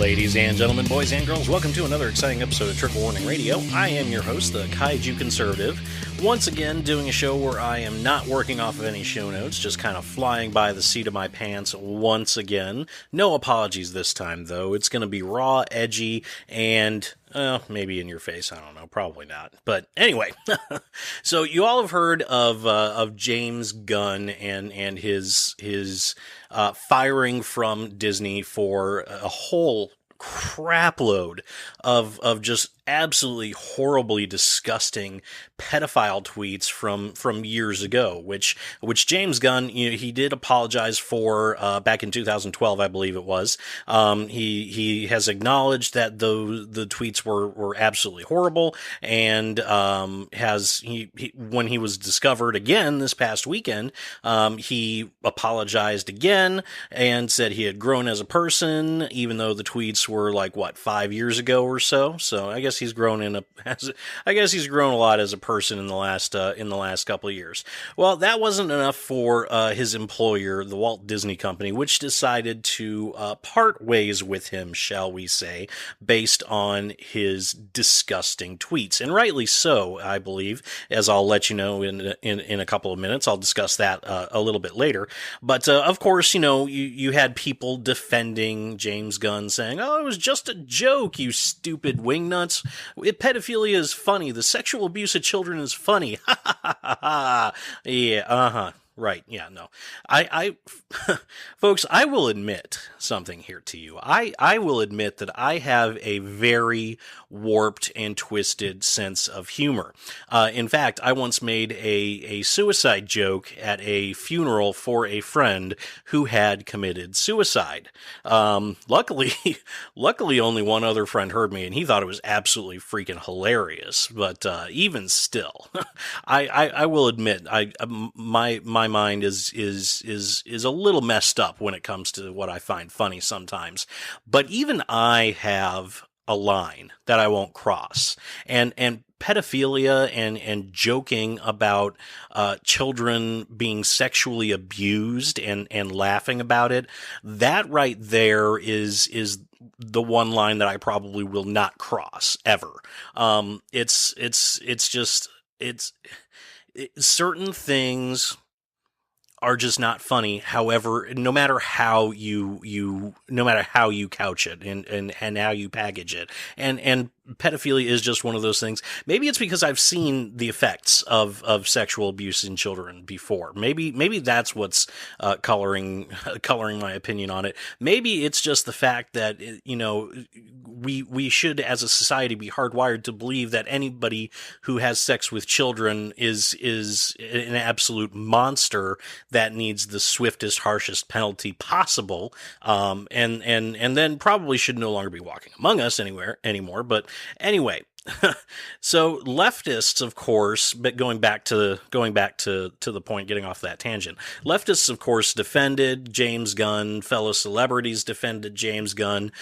Ladies and gentlemen, boys and girls, welcome to another exciting episode of Trigger Warning Radio. I am your host, the Kaiju Conservative, once again doing a show where I am not working off of any show notes, just kind of flying by the seat of my pants once again. No apologies this time, though. It's going to be raw, edgy, and maybe in your face. I don't know. Probably not. But anyway, so you all have heard of James Gunn and his firing from Disney for a whole crapload of just absolutely horribly disgusting pedophile tweets from years ago, which James Gunn, he did apologize for back in 2012, I believe it was. He has acknowledged that the tweets were absolutely horrible, and when he was discovered again this past weekend, he apologized again and said he had grown as a person, even though the tweets were like 5 years ago or so. So I guess he's grown he's grown a lot as a person in the last couple of years. Well, that wasn't enough for his employer, the Walt Disney Company, which decided to part ways with him, shall we say, based on his disgusting tweets, and rightly so, I believe. As I'll let you know in a couple of minutes, I'll discuss that a little bit later. But of course, you had people defending James Gunn, saying, "Oh, it was just a joke, you stupid wingnuts. Pedophilia is funny. The sexual abuse of children is funny." Ha ha ha ha ha. Yeah, right. Yeah, no. I folks, I will admit something here to you. I will admit that I have a very warped and twisted sense of humor. In fact, I once made a suicide joke at a funeral for a friend who had committed suicide. Luckily only one other friend heard me, and he thought it was absolutely freaking hilarious. But even still, I will admit, my mind is a little messed up when it comes to what I find funny sometimes. But even I have a line that I won't cross. And pedophilia and joking about children being sexually abused and laughing about it, that right there is the one line that I probably will not cross ever. Certain things are just not funny. However, no matter how you couch it and how you package it, and pedophilia is just one of those things. Maybe it's because I've seen the effects of sexual abuse in children before. Maybe that's what's coloring my opinion on it. Maybe it's just the fact that we should, as a society, be hardwired to believe that anybody who has sex with children is an absolute monster that needs the swiftest, harshest penalty possible, and then probably should no longer be walking among us anymore. But anyway, so leftists, of course, but going back to the point, getting off that tangent, leftists, of course, defended James Gunn. Fellow celebrities defended James Gunn.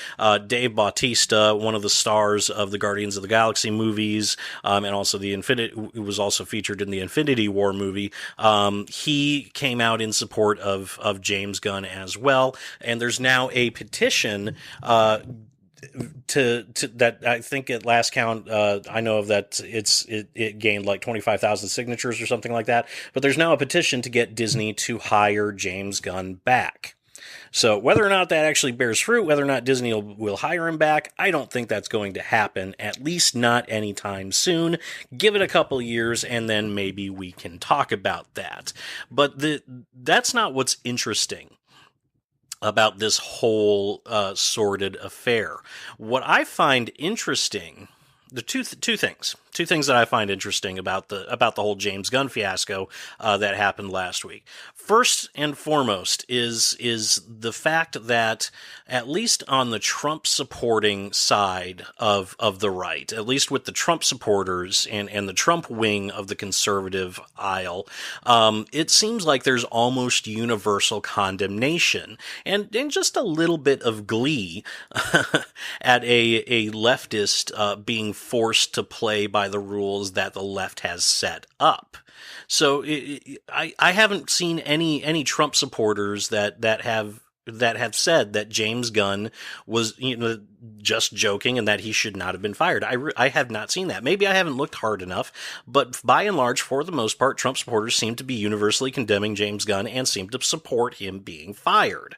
Dave Bautista, one of the stars of the Guardians of the Galaxy movies, and also who was also featured in the Infinity War movie, he came out in support of James Gunn as well. And there's now a petition to that, I think at last count, I know of that it gained like 25,000 signatures or something like that. But there's now a petition to get Disney to hire James Gunn back. So whether or not that actually bears fruit, whether or not Disney will hire him back, I don't think that's going to happen, at least not anytime soon. Give it a couple years, and then maybe we can talk about that. But that's not what's interesting about this whole sordid affair. What I find interesting, the two things that I find interesting about the whole James Gunn fiasco that happened last week. First and foremost is the fact that, at least on the Trump supporting side of the right, at least with the Trump supporters and the Trump wing of the conservative aisle, it seems like there's almost universal condemnation and just a little bit of glee at a leftist being forced to play by the rules that the left has set up. So I haven't seen any Trump supporters that have that have said that James Gunn was, just joking and that he should not have been fired. I have not seen that. Maybe I haven't looked hard enough, but by and large, for the most part, Trump supporters seem to be universally condemning James Gunn and seem to support him being fired.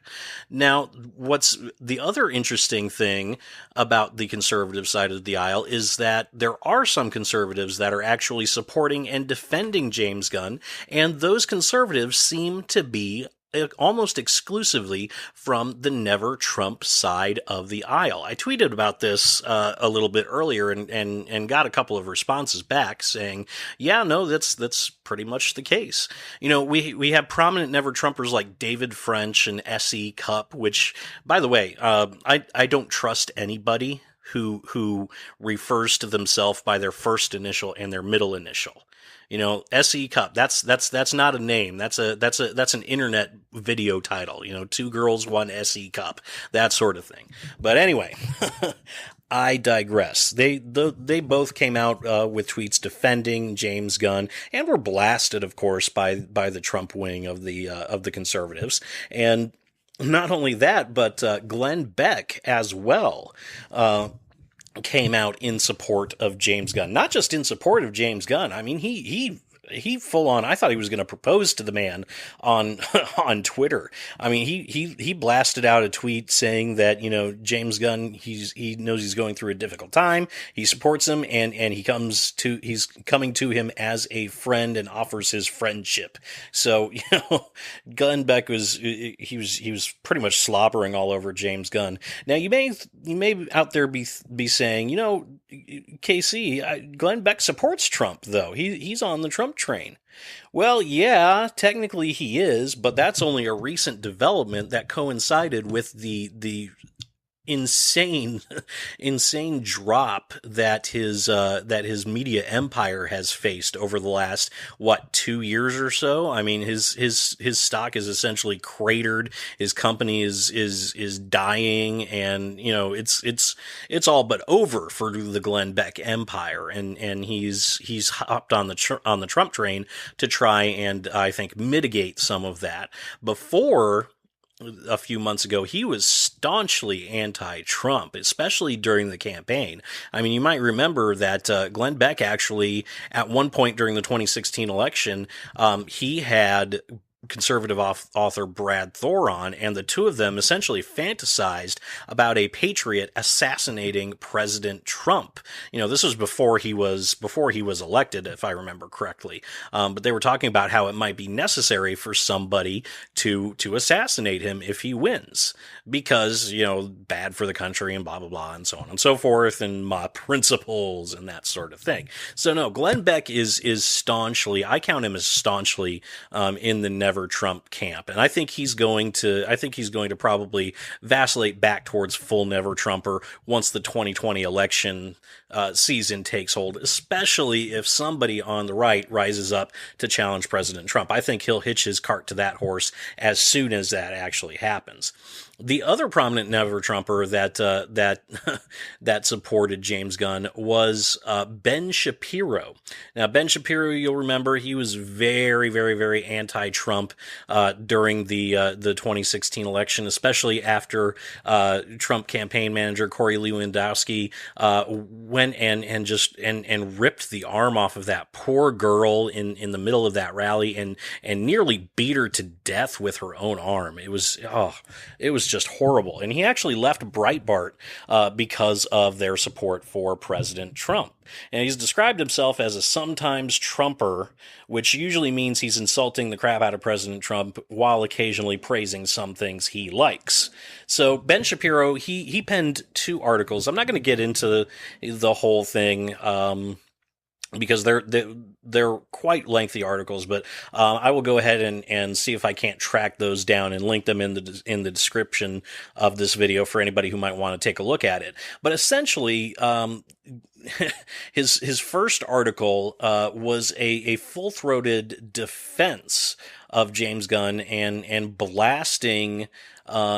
Now, what's the other interesting thing about the conservative side of the aisle is that there are some conservatives that are actually supporting and defending James Gunn, and those conservatives seem to be almost exclusively from the NeverTrump side of the aisle. I tweeted about this a little bit earlier and got a couple of responses back saying, yeah, no, that's pretty much the case. We have prominent NeverTrumpers like David French and S.E. Cupp, which, by the way, I don't trust anybody who refers to themselves by their first initial and their middle initial. S.E. Cup, that's not a name. That's an internet video title. Two girls, one S.E. Cup, that sort of thing. But anyway, I digress. They both came out with tweets defending James Gunn and were blasted, of course, by the Trump wing of the conservatives. And not only that, but Glenn Beck as well came out in support of James Gunn. Not just in support of James Gunn. I mean, he full on, I thought he was going to propose to the man on on Twitter. I mean, he blasted out a tweet saying that, James Gunn, he knows he's going through a difficult time. He supports him and he's coming to him as a friend and offers his friendship. So, Glenn Beck was pretty much slobbering all over James Gunn. Now you may out there be saying, KC, Glenn Beck supports Trump though. He's on the Trump train. Well, yeah, technically he is, but that's only a recent development that coincided with the insane drop that his media empire has faced over the last 2 years or so. I mean, his stock is essentially cratered. His company is dying, and it's all but over for the Glenn Beck empire. And he's hopped on the Trump train to try and, I think, mitigate some of that. Before, a few months ago, he was staunchly anti-Trump, especially during the campaign. I mean, you might remember that Glenn Beck actually, at one point during the 2016 election, he had conservative author Brad Thor on, and the two of them essentially fantasized about a patriot assassinating President Trump. This was before he was elected, if I remember correctly. But they were talking about how it might be necessary for somebody to assassinate him if he wins, because bad for the country and blah blah blah and so on and so forth, and my principles and that sort of thing. So no, Glenn Beck is staunchly, I count him as staunchly in the NeverTrump camp, and I think he's going to probably vacillate back towards full NeverTrumper once the 2020 election season takes hold, especially if somebody on the right rises up to challenge President Trump. I think he'll hitch his cart to that horse as soon as that actually happens. The other prominent NeverTrumper that supported James Gunn was Ben Shapiro. Now, Ben Shapiro, you'll remember, he was very, very, very anti-Trump during the 2016 election, especially after Trump campaign manager Corey Lewandowski went and ripped the arm off of that poor girl in the middle of that rally and nearly beat her to death with her own arm. It was just horrible. And he actually left Breitbart because of their support for President Trump. And he's described himself as a sometimes Trumper, which usually means he's insulting the crap out of President Trump while occasionally praising some things he likes. So Ben Shapiro, he penned 2 articles. I'm not going to get into the whole thing, because they're quite lengthy articles, but I will go ahead and see if I can't track those down and link them in the description of this video for anybody who might want to take a look at it. But essentially, his first article was a full-throated defense of James Gunn and blasting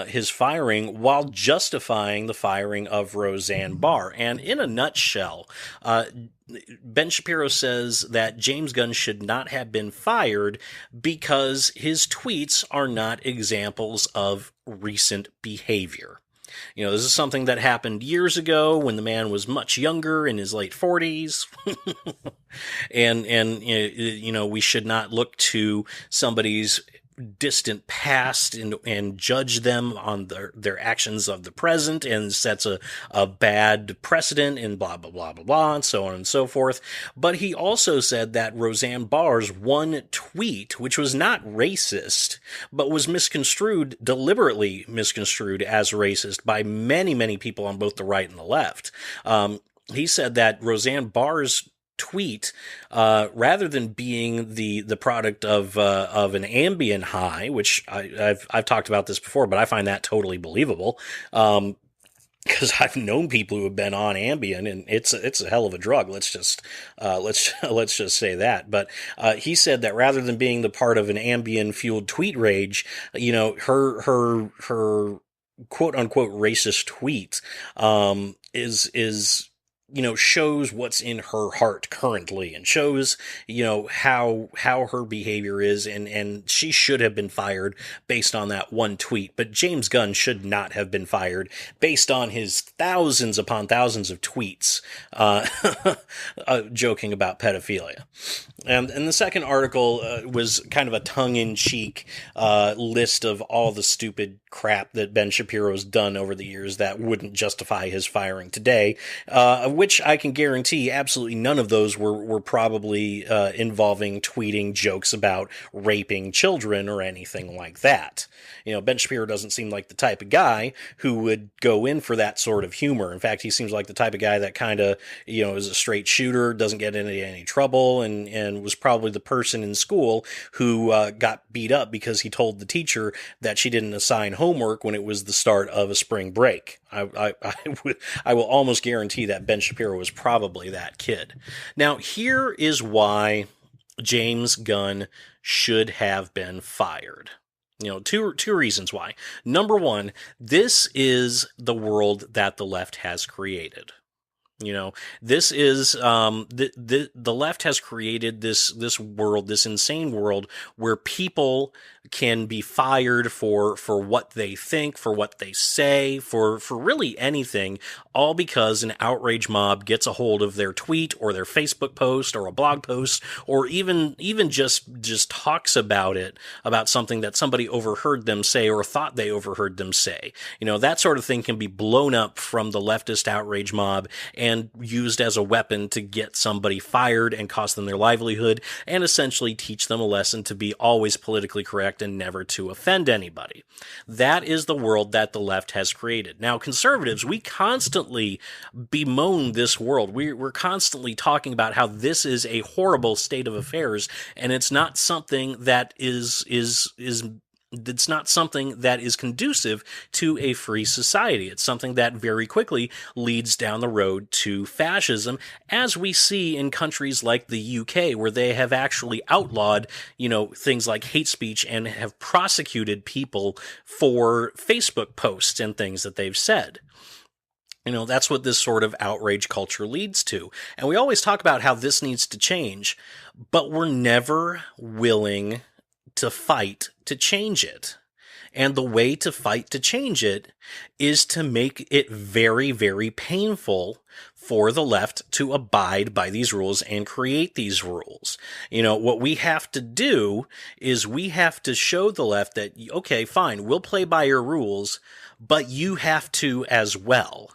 his firing while justifying the firing of Roseanne Barr. And in a nutshell, Ben Shapiro says that James Gunn should not have been fired because his tweets are not examples of recent behavior. This is something that happened years ago when the man was much younger, in his late 40s. and we should not look to somebody's distant past and judge them on their actions of the present, and sets a bad precedent, and blah, blah, blah, blah, blah, and so on and so forth. But he also said that Roseanne Barr's one tweet, which was not racist, but was deliberately misconstrued as racist by many, many people on both the right and the left. He said that Roseanne Barr's tweet, rather than being the product of an Ambien high, which I've talked about this before, but I find that totally believable, because I've known people who have been on Ambien, and it's a hell of a drug. Let's just say that. But he said that rather than being the part of an Ambien fueled tweet rage, her quote unquote racist tweet is shows what's in her heart currently, and shows, how her behavior is, and she should have been fired based on that one tweet. But James Gunn should not have been fired based on his thousands upon thousands of tweets, joking about pedophilia. And the second article was kind of a tongue-in-cheek list of all the stupid crap that Ben Shapiro's done over the years that wouldn't justify his firing today, which I can guarantee absolutely none of those were probably involving tweeting jokes about raping children or anything like that. Ben Shapiro doesn't seem like the type of guy who would go in for that sort of humor. In fact, he seems like the type of guy that kind of, is a straight shooter, doesn't get into any trouble, and was probably the person in school who got beat up because he told the teacher that she didn't assign homework when it was the start of a spring break. I will almost guarantee that Ben Shapiro was probably that kid. Now, here is why James Gunn should have been fired. Two reasons why. Number one, this is the world that the left has created. This is the left has created this world, this insane world where people can be fired for what they think, for what they say, for really anything, all because an outrage mob gets a hold of their tweet or their Facebook post or a blog post, or even just talks about it, about something that somebody overheard them say or thought they overheard them say. That sort of thing can be blown up from the leftist outrage mob and used as a weapon to get somebody fired and cost them their livelihood, and essentially teach them a lesson to be always politically correct and never to offend anybody. That is the world that the left has created. Now, conservatives, we constantly bemoan this world. We're constantly talking about how this is a horrible state of affairs, and it's not something that it's not something that is conducive to a free society. It's something that very quickly leads down the road to fascism, as we see in countries like the UK, where they have actually outlawed, things like hate speech and have prosecuted people for Facebook posts and things that they've said. That's what this sort of outrage culture leads to. And we always talk about how this needs to change, but we're never willing to fight to change it. And the way to fight to change it is to make it very, very painful for the left to abide by these rules and create these rules. What we have to do is we have to show the left that, okay, fine, we'll play by your rules, but you have to as well.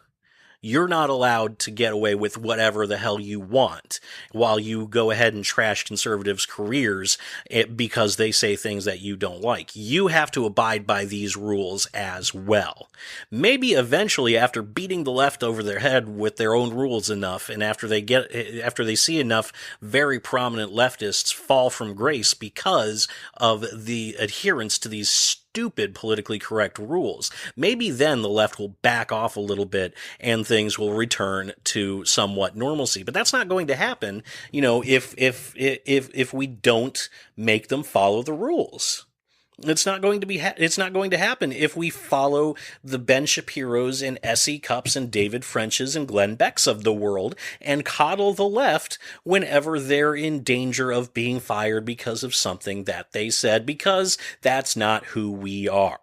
You're not allowed to get away with whatever the hell you want while you go ahead and trash conservatives' careers because they say things that you don't like. You have to abide by these rules as well. Maybe eventually, after beating the left over their head with their own rules enough, and after they see enough very prominent leftists fall from grace because of the adherence to these stupid politically correct rules. Maybe then the left will back off a little bit and things will return to somewhat normalcy. But that's not going to happen, if we don't make them follow the rules. It's not going to it's not going to happen if we follow the Ben Shapiros and S.E. Cupps and David Frenches and Glenn Becks of the world and coddle the left whenever they're in danger of being fired because of something that they said, because that's not who we are.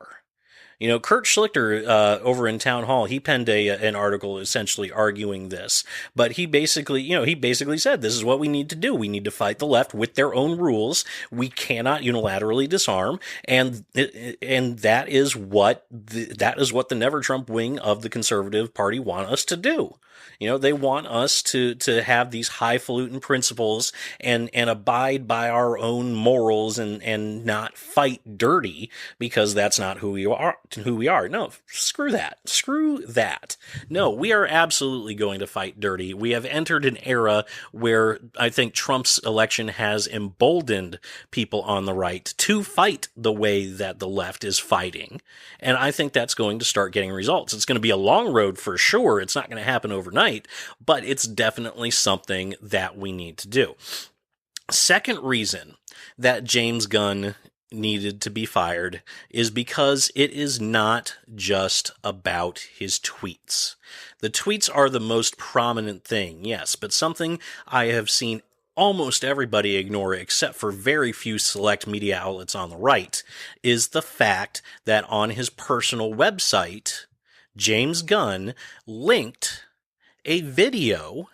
Kurt Schlichter, over in Town Hall, he penned an article essentially arguing this. But he basically said, this is what we need to do. We need to fight the left with their own rules. We cannot unilaterally disarm. And that is what the NeverTrump wing of the Conservative Party want us to do. They want us to have these highfalutin principles and abide by our own morals and not fight dirty, because that's not who we are. No, screw that. No, we are absolutely going to fight dirty. We have entered an era where I think Trump's election has emboldened people on the right to fight the way that the left is fighting. And I think that's going to start getting results. It's going to be a long road for sure. It's not going to happen overnight, but it's definitely something that we need to do. Second reason that James Gunn needed to be fired is because it is not just about his tweets. The tweets are the most prominent thing, yes, but something I have seen almost everybody ignore, except for very few select media outlets on the right, is the fact that on his personal website, James Gunn linked a video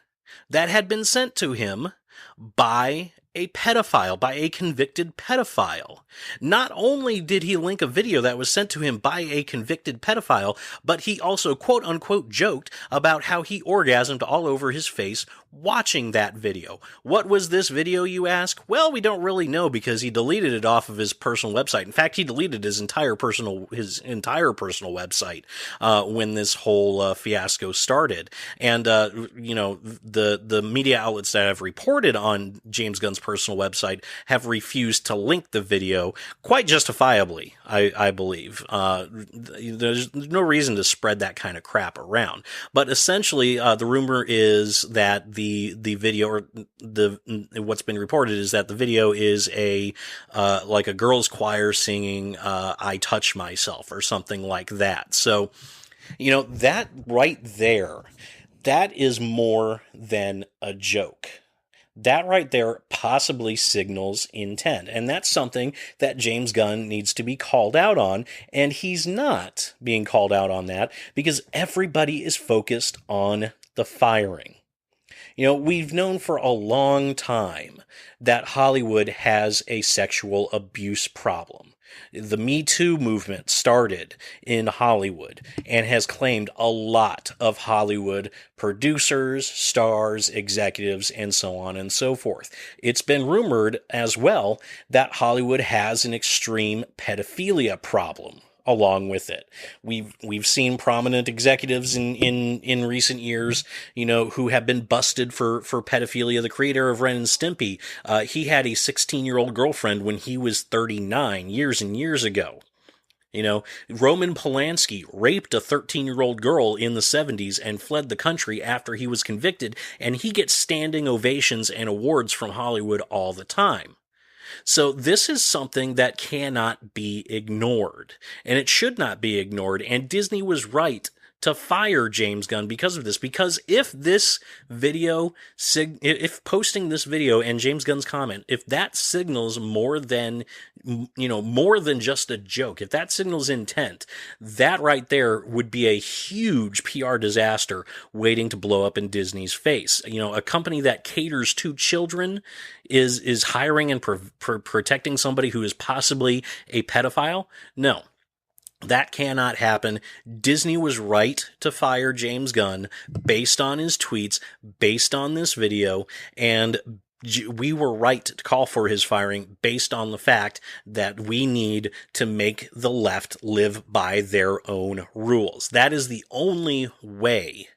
that had been sent to him by a pedophile, by a convicted pedophile. Not only did he link a video that was sent to him by a convicted pedophile, but he also quote-unquote joked about how he orgasmed all over his face watching that video. What was this video, you ask? Well, we don't really know, because he deleted it off of his personal website. In fact, he deleted his entire personal website when this whole fiasco started. And the media outlets that have reported on James Gunn's personal website have refused to link the video, quite justifiably, I believe. There's no reason to spread that kind of crap around. But essentially, the rumor is that the video, or what's been reported is that the video is like a girls' choir singing "I Touch Myself" or something like that. So, that right there, that is more than a joke. That right there possibly signals intent. And that's something that James Gunn needs to be called out on. And he's not being called out on that because everybody is focused on the firing. We've known for a long time that Hollywood has a sexual abuse problem. The Me Too movement started in Hollywood and has claimed a lot of Hollywood producers, stars, executives, and so on and so forth. It's been rumored as well that Hollywood has an extreme pedophilia problem along with it. We've seen prominent executives in recent years, who have been busted for pedophilia. The creator of Ren and Stimpy, he had a 16-year-old girlfriend when he was 39 years and years ago. Roman Polanski raped a 13-year-old girl in the 70s and fled the country after he was convicted, and he gets standing ovations and awards from Hollywood all the time. So this is something that cannot be ignored, and it should not be ignored, and Disney was right to fire James Gunn because of this, because if posting this video and James Gunn's comment, if that signals more than just a joke, if that signals intent, that right there would be a huge PR disaster waiting to blow up in Disney's face. A company that caters to children is hiring and protecting somebody who is possibly a pedophile? No. That cannot happen. Disney was right to fire James Gunn based on his tweets, based on this video, and we were right to call for his firing based on the fact that we need to make the left live by their own rules. That is the only way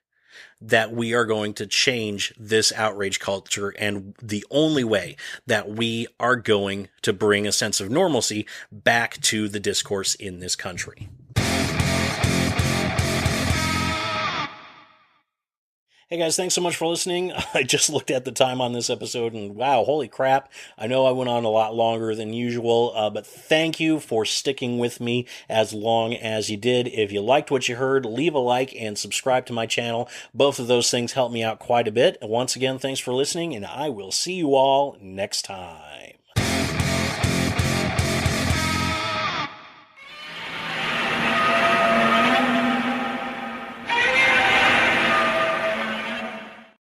that we are going to change this outrage culture, and the only way that we are going to bring a sense of normalcy back to the discourse in this country. Hey guys, thanks so much for listening. I just looked at the time on this episode and wow, holy crap. I know I went on a lot longer than usual, but thank you for sticking with me as long as you did. If you liked what you heard, leave a like and subscribe to my channel. Both of ththose things help me out quite a bit. Once again, thanks for listening, and I will see you all next time.